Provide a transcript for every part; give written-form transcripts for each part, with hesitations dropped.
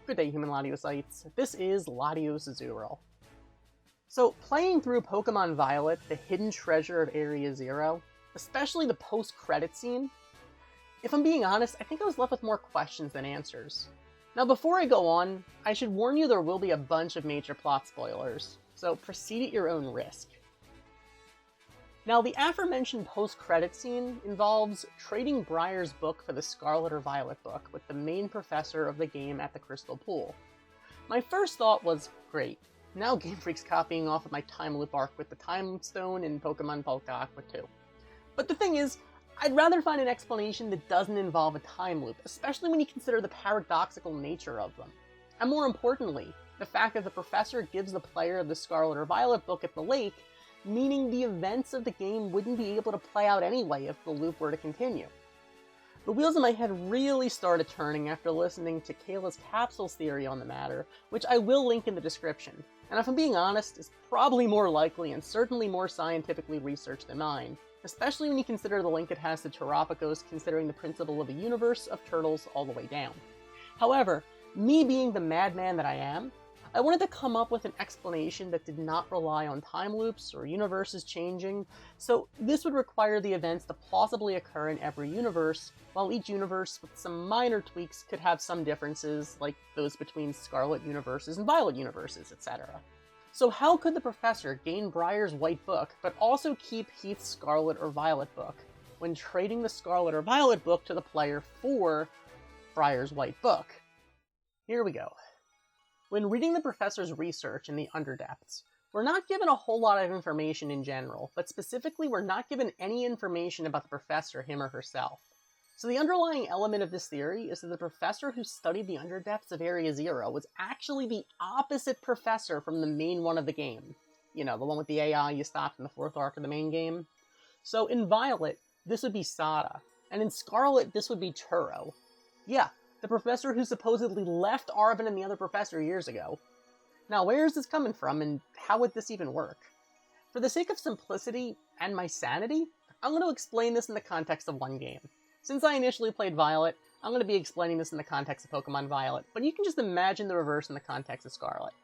Good day, human Latiosites. This is LatiosAzurill. So, playing through Pokemon Violet, the hidden treasure of Area Zero, especially the post-credit scene, if I'm being honest, I think I was left with more questions than answers. Now, before I go on, I should warn you there will be a bunch of major plot spoilers, so proceed at your own risk. Now, the aforementioned post-credit scene involves trading Briar's book for the Scarlet or Violet book with the main professor of the game at the Crystal Pool. My first thought was, great, now Game Freak's copying off of my time loop arc with the Time Stone in Pokemon Polka Aqua 2. But the thing is, I'd rather find an explanation that doesn't involve a time loop, especially when you consider the paradoxical nature of them. And more importantly, the fact that the professor gives the player the Scarlet or Violet book at the lake, meaning the events of the game wouldn't be able to play out anyway if the loop were to continue. The wheels in my head really started turning after listening to Kayla's capsules theory on the matter, which I will link in the description, and if I'm being honest, is probably more likely and certainly more scientifically researched than mine, especially when you consider the link it has to Terapagos considering the principle of a universe of turtles all the way down. However, me being the madman that I am, I wanted to come up with an explanation that did not rely on time loops or universes changing, so this would require the events to plausibly occur in every universe, while each universe with some minor tweaks could have some differences, like those between Scarlet universes and Violet universes, etc. So how could the professor gain Briar's white book, but also keep Heath's Scarlet or Violet book, when trading the Scarlet or Violet book to the player for Briar's white book? Here we go. When reading the professor's research in the Underdepths, we're not given a whole lot of information in general, but specifically we're not given any information about the professor, him or herself. So the underlying element of this theory is that the professor who studied the Underdepths of Area Zero was actually the opposite professor from the main one of the game. You know, the one with the AI you stopped in the 4th arc of the main game. So in Violet, this would be Sada, and in Scarlet, this would be Turo. Yeah, the professor who supposedly left Arvin and the other professor years ago. Now, where is this coming from, and how would this even work? For the sake of simplicity and my sanity, I'm going to explain this in the context of one game. Since I initially played Violet, I'm going to be explaining this in the context of Pokemon Violet, but you can just imagine the reverse in the context of Scarlet.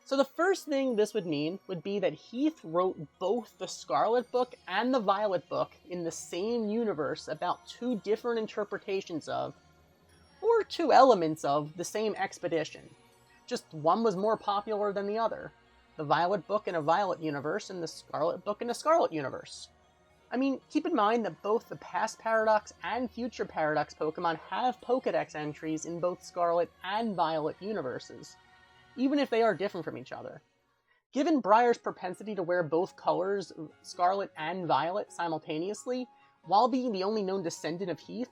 So the first thing this would mean would be that Heath wrote both the Scarlet book and the Violet book in the same universe about two different interpretations of, or two elements of, the same expedition. Just one was more popular than the other. The Violet book in a Violet universe and the Scarlet book in a Scarlet universe. I mean, keep in mind that both the Past Paradox and Future Paradox Pokemon have Pokedex entries in both Scarlet and Violet universes, even if they are different from each other. Given Briar's propensity to wear both colors, Scarlet and Violet, simultaneously, while being the only known descendant of Heath,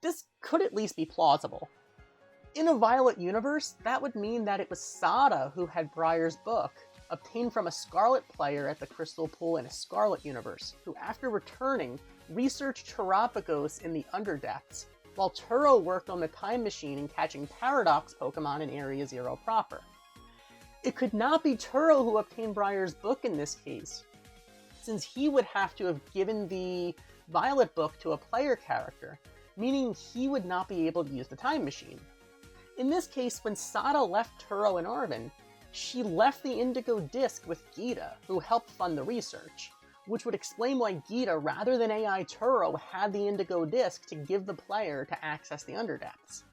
this could at least be plausible. In a Violet universe, that would mean that it was Sada who had Briar's book, obtained from a Scarlet player at the Crystal Pool in a Scarlet universe, who after returning, researched Terapagos in the Underdepths, while Turo worked on the Time Machine and catching Paradox Pokemon in Area Zero proper. It could not be Turo who obtained Briar's book in this case, since he would have to have given the Violet book to a player character, meaning he would not be able to use the Time Machine. In this case, when Sada left Turo and Arvin, she left the Indigo Disc with Gita, who helped fund the research, which would explain why Gita, rather than AI Turo, had the Indigo Disc to give the player to access the Underdepths.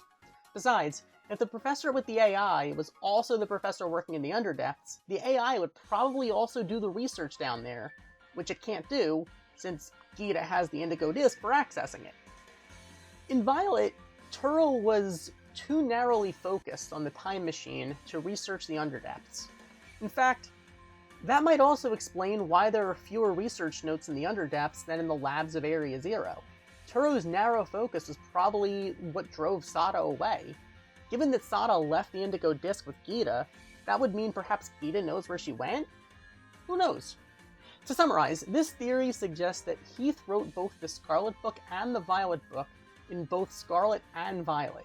Besides, if the professor with the AI was also the professor working in the Underdepths, the AI would probably also do the research down there, which it can't do, since Gita has the Indigo Disc for accessing it. In Violet, Turo was too narrowly focused on the Time Machine to research the Underdepths. In fact, that might also explain why there are fewer research notes in the Underdepths than in the labs of Area Zero. Turo's narrow focus was probably what drove Sada away. Given that Sada left the Indigo Disc with Gita, that would mean perhaps Gita knows where she went? Who knows? To summarize, this theory suggests that Heath wrote both the Scarlet book and the Violet book in both Scarlet and Violet.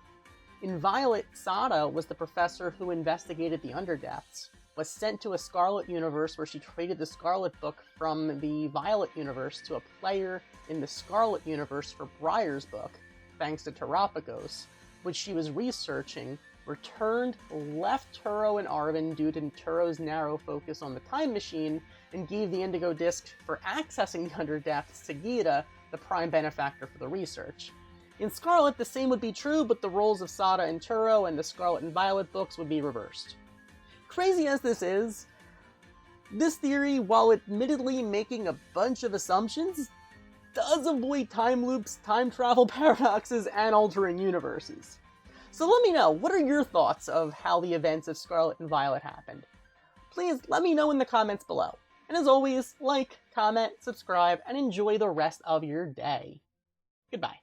In Violet, Sada was the professor who investigated the Underdepths, was sent to a Scarlet universe where she traded the Scarlet book from the Violet universe to a player in the Scarlet universe for Briar's book, thanks to Terapagos, which she was researching returned, left Turo and Arven due to Turo's narrow focus on the time machine, and gave the Indigo Disc for accessing the Underdepths to Gita, the prime benefactor for the research. In Scarlet, the same would be true, but the roles of Sada and Turo and the Scarlet and Violet books would be reversed. Crazy as this is, this theory, while admittedly making a bunch of assumptions, does avoid time loops, time travel paradoxes, and altering universes. So let me know, what are your thoughts of how the events of Scarlet and Violet happened? Please let me know in the comments below. And as always, like, comment, subscribe, and enjoy the rest of your day. Goodbye.